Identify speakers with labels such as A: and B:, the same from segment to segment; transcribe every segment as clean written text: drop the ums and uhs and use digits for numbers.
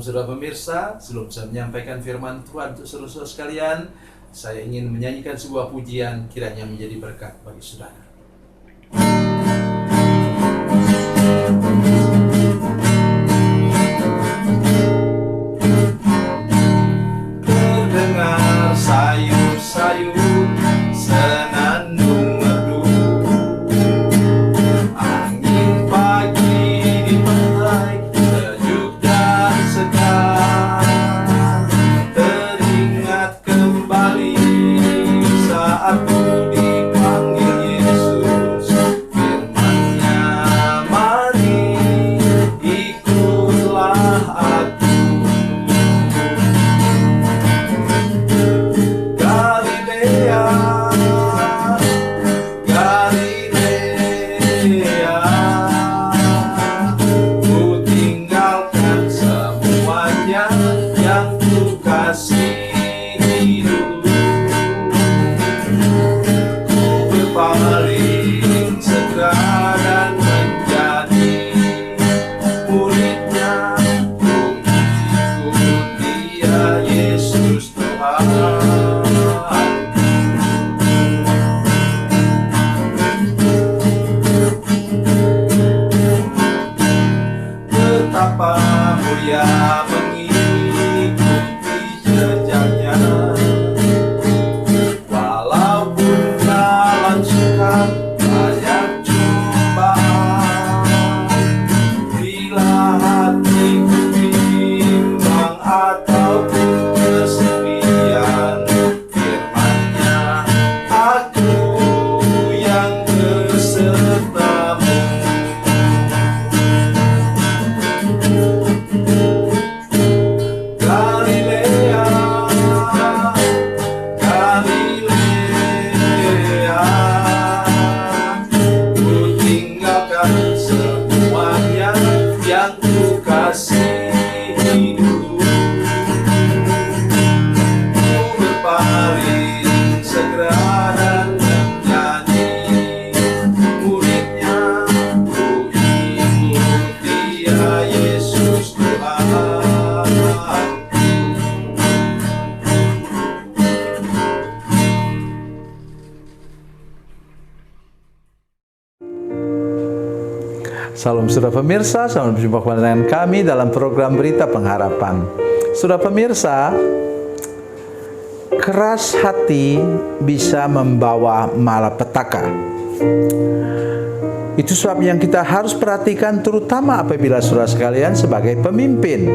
A: Salam saudara pemirsa, sebelum saya menyampaikan firman Tuhan untuk saudara sekalian, saya ingin menyanyikan sebuah pujian kiranya menjadi berkat bagi saudara. Terdengar sayup-sayup senandung merdu, angin pagi di pantai sejuk dan segar. Teringat kembali saat ku dipanggil Yesus, firman-Nya, mari ikutlah aku. Galilea, Galilea, ku tinggalkan semuanya yang ku kasihi dulu. Ku berpaling segera dan menjadi murid-Nya. Ku ikut Dia, Yesus Tuhan. Betapa mulia mengikuti jejaknya, walaupun jalan sukar banyak cobaan. Bila hatiku bimbang ataupun kesepian, firman-Nya, aku yang besertamu. Galilea, Galilea, ku tinggalkan semuanya yang ku kasihi dulu. Ku berpaling segera dan menjadi murid-Nya. Ku ikut Dia, Yesus Tuhan.
B: Salam saudara pemirsa, selamat berjumpa kembali dengan kami dalam program Berita Pengharapan. Saudara pemirsa, keras hati bisa membawa malapetaka. Itu sebab yang kita harus perhatikan, terutama apabila saudara sekalian sebagai pemimpin.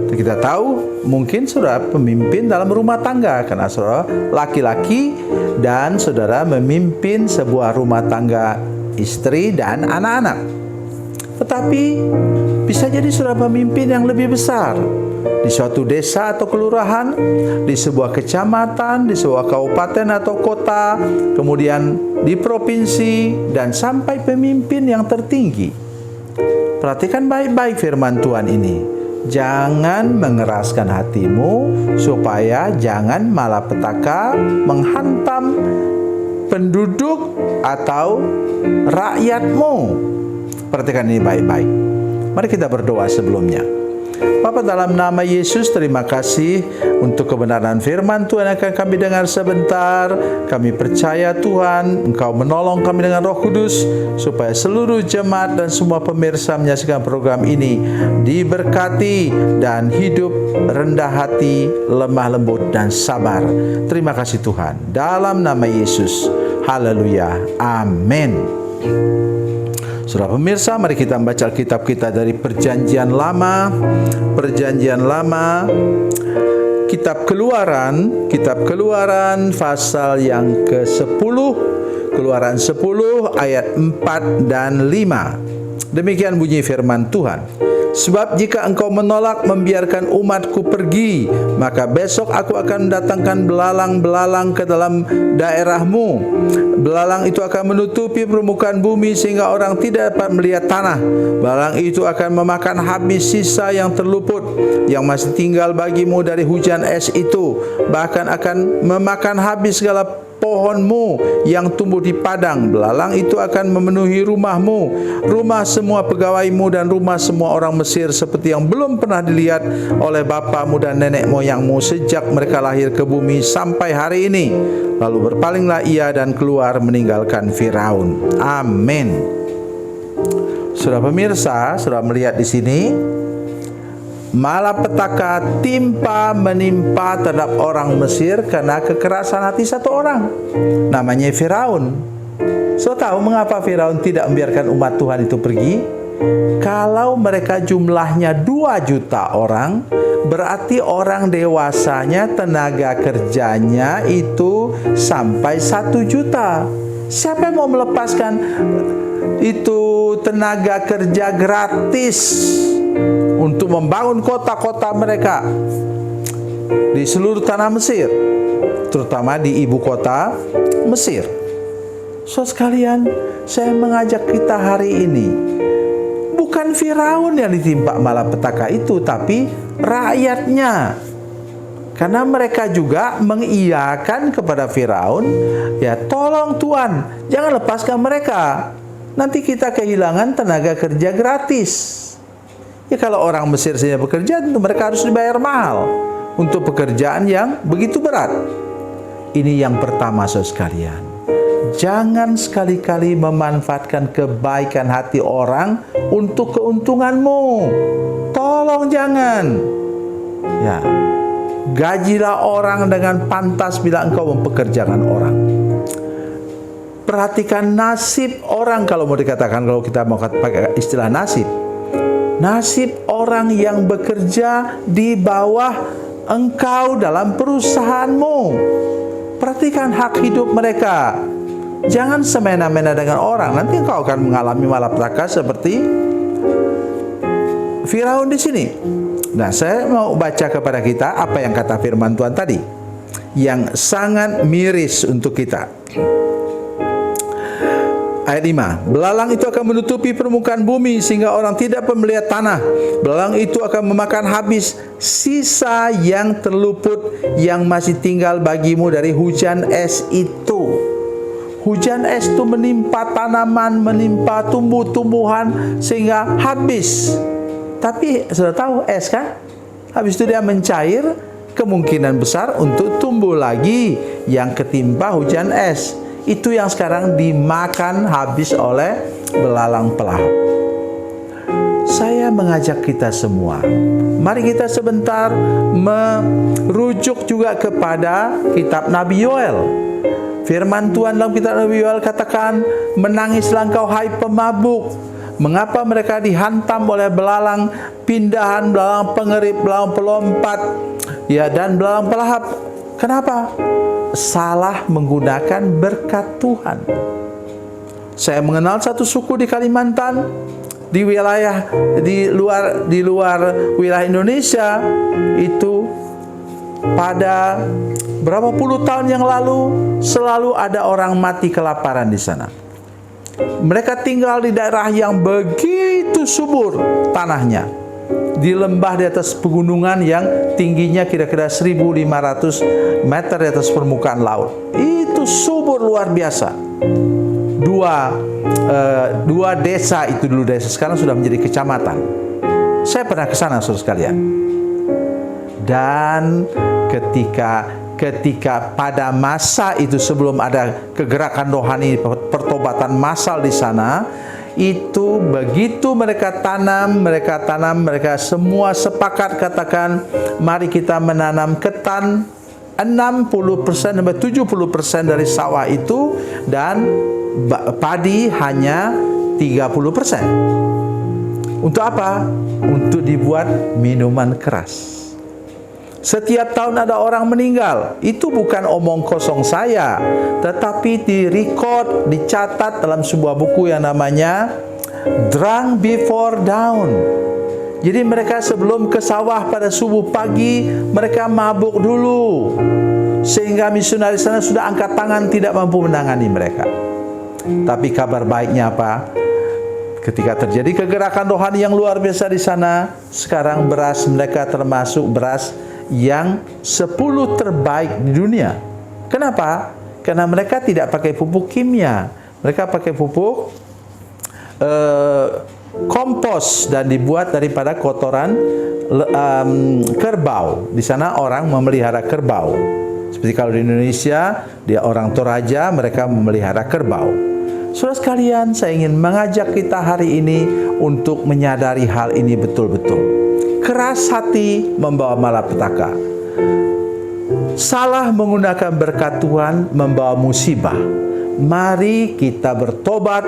B: Kita tahu mungkin saudara pemimpin dalam rumah tangga, karena saudara laki-laki dan saudara memimpin sebuah rumah tangga, istri dan anak-anak. Tetapi bisa jadi saudara pemimpin yang lebih besar di suatu desa atau kelurahan, di sebuah kecamatan, di sebuah kabupaten atau kota, kemudian di provinsi, dan sampai pemimpin yang tertinggi. Perhatikan baik-baik firman Tuhan ini. Jangan mengeraskan hatimu supaya jangan malapetaka menghantam penduduk atau rakyatmu. Perhatikan ini baik-baik. Mari kita berdoa sebelumnya. Bapa, dalam nama Yesus, terima kasih untuk kebenaran firman Tuhan yang akan kami dengar sebentar. Kami percaya Tuhan, Engkau menolong kami dengan Roh Kudus, supaya seluruh jemaat dan semua pemirsa menyaksikan program ini diberkati dan hidup rendah hati, lemah lembut dan sabar. Terima kasih Tuhan. Dalam nama Yesus. Haleluya. Amin. Saudara pemirsa, mari kita membaca Alkitab kita dari Perjanjian Lama. Perjanjian Lama, Kitab Keluaran pasal yang ke-10, Keluaran 10 ayat 4 dan 5. Demikian bunyi firman Tuhan. Sebab jika engkau menolak membiarkan umatku pergi, maka besok aku akan mendatangkan belalang-belalang ke dalam daerahmu. Belalang itu akan menutupi permukaan bumi sehingga orang tidak dapat melihat tanah. Belalang itu akan memakan habis sisa yang terluput, yang masih tinggal bagimu dari hujan es itu. Bahkan akan memakan habis segala pohonmu yang tumbuh di padang. Belalang itu akan memenuhi rumahmu, rumah semua pegawaimu, dan rumah semua orang Mesir, seperti yang belum pernah dilihat oleh bapamu dan nenek moyangmu sejak mereka lahir ke bumi sampai hari ini. Lalu berpalinglah ia dan keluar meninggalkan Firaun. Amin. Saudara pemirsa, saudara melihat di sini, malapetaka menimpa terhadap orang Mesir karena kekerasan hati satu orang, namanya Firaun. So tahu mengapa Firaun tidak membiarkan umat Tuhan itu pergi? Kalau mereka jumlahnya 2 juta orang, berarti orang dewasanya, tenaga kerjanya itu sampai 1 juta. Siapa yang mau melepaskan itu tenaga kerja gratis untuk membangun kota-kota mereka di seluruh tanah Mesir, terutama di ibu kota Mesir? So sekalian, saya mengajak kita hari ini, bukan Firaun yang ditimpa malapetaka itu, tapi rakyatnya. Karena mereka juga mengiyakan kepada Firaun, ya tolong Tuhan, jangan lepaskan mereka. Nanti kita kehilangan tenaga kerja gratis. Ya kalau orang Mesir saja bekerja, tentu mereka harus dibayar mahal untuk pekerjaan yang begitu berat. Ini yang pertama, saudara sekalian. Jangan sekali-kali memanfaatkan kebaikan hati orang untuk keuntunganmu. Tolong jangan. Ya, gajilah orang dengan pantas bila engkau mempekerjakan orang. Perhatikan nasib orang, kalau mau dikatakan, kalau kita mau pakai istilah nasib. Nasib orang yang bekerja di bawah engkau dalam perusahaanmu. Perhatikan hak hidup mereka. Jangan semena-mena dengan orang. Nanti engkau akan mengalami malapetaka seperti Firaun di sini. Nah, saya mau baca kepada kita apa yang kata firman Tuhan tadi, yang sangat miris untuk kita. Ayat 5, belalang itu akan menutupi permukaan bumi sehingga orang tidak melihat tanah. Belalang itu akan memakan habis sisa yang terluput yang masih tinggal bagimu dari hujan es itu. Hujan es itu menimpa tanaman, menimpa tumbuh-tumbuhan sehingga habis. Tapi sudah tahu es kan? Habis itu dia mencair, kemungkinan besar untuk tumbuh lagi yang ketimpa hujan es. Itu yang sekarang dimakan habis oleh belalang pelahap. Saya mengajak kita semua, mari kita sebentar merujuk juga kepada kitab Nabi Yoel. Firman Tuhan dalam kitab Nabi Yoel katakan, menangislah engkau hai pemabuk. Mengapa mereka dihantam oleh belalang pindahan, belalang pengerit, belalang pelompat, ya, dan belalang pelahap? Kenapa? Salah menggunakan berkat Tuhan. Saya mengenal satu suku di Kalimantan, di wilayah di luar wilayah Indonesia itu, pada berapa puluh tahun yang lalu selalu ada orang mati kelaparan di sana. Mereka tinggal di daerah yang begitu subur tanahnya, di lembah di atas pegunungan yang tingginya kira-kira 1.500 meter di atas permukaan laut. Itu subur luar biasa. Dua desa itu dulu desa, sekarang sudah menjadi kecamatan. Saya pernah ke sana, saudara sekalian. Dan ketika pada masa itu, sebelum ada kegerakan rohani pertobatan massal di sana, itu begitu mereka tanam, mereka semua sepakat katakan, mari kita menanam ketan 60% sampai 70% dari sawah itu, dan padi hanya 30%. Untuk apa? Untuk dibuat minuman keras. Setiap tahun ada orang meninggal. Itu bukan omong kosong saya, tetapi direkod, dicatat dalam sebuah buku yang namanya Drunk Before Dawn. Jadi mereka sebelum ke sawah pada subuh pagi, mereka mabuk dulu, sehingga misionaris sana sudah angkat tangan, tidak mampu menangani mereka. Tapi kabar baiknya apa? Ketika terjadi kegerakan rohani yang luar biasa di sana, sekarang beras mereka termasuk beras yang 10 terbaik di dunia. Kenapa? karena mereka tidak pakai pupuk kimia. Mereka pakai pupuk kompos dan dibuat daripada kotoran kerbau. Di sana orang memelihara kerbau. Seperti kalau di Indonesia, dia orang Toraja, mereka memelihara kerbau. Saudara sekalian, saya ingin mengajak kita hari ini untuk menyadari hal ini betul-betul. Keras hati membawa malapetaka. Salah menggunakan berkat Tuhan membawa musibah. Mari kita bertobat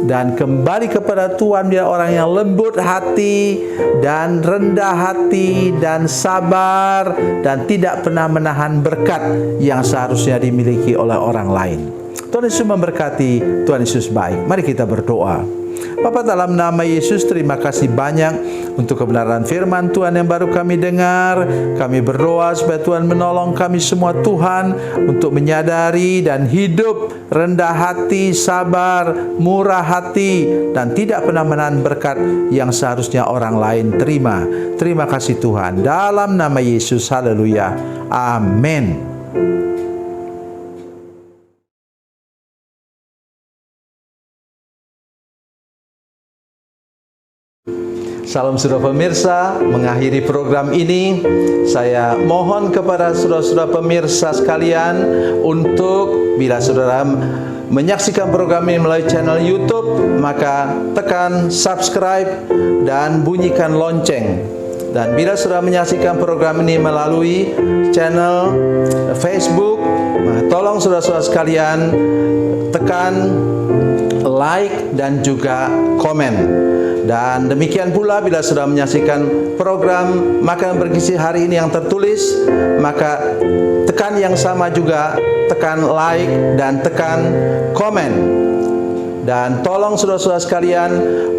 B: dan kembali kepada Tuhan. Dia orang yang lembut hati dan rendah hati dan sabar dan tidak pernah menahan berkat yang seharusnya dimiliki oleh orang lain. Tuhan Yesus memberkati. Tuhan Yesus baik. Mari kita berdoa. Bapa, dalam nama Yesus, terima kasih banyak untuk kebenaran firman Tuhan yang baru kami dengar. Kami berdoa supaya Tuhan menolong kami semua, Tuhan, untuk menyadari dan hidup rendah hati, sabar, murah hati, dan tidak pernah menahan berkat yang seharusnya orang lain terima. Terima kasih Tuhan. Dalam nama Yesus, haleluya. Amin. Salam saudara pemirsa, mengakhiri program ini, saya mohon kepada saudara-saudara pemirsa sekalian untuk bila saudara menyaksikan program ini melalui channel YouTube, maka tekan subscribe dan bunyikan lonceng. Dan bila saudara menyaksikan program ini melalui channel Facebook, tolong saudara-saudara sekalian tekan like dan juga komen. Dan demikian pula bila sudah menyaksikan program Makanan Bergizi hari ini yang tertulis, maka tekan yang sama juga, tekan like dan tekan komen. Dan tolong saudara-saudara sekalian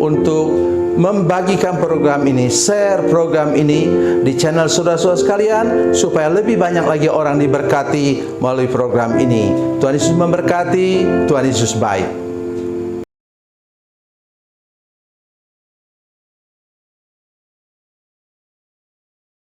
B: untuk membagikan program ini, share program ini di channel saudara-saudara sekalian, supaya lebih banyak lagi orang diberkati melalui program ini. Tuhan Yesus memberkati. Tuhan Yesus baik.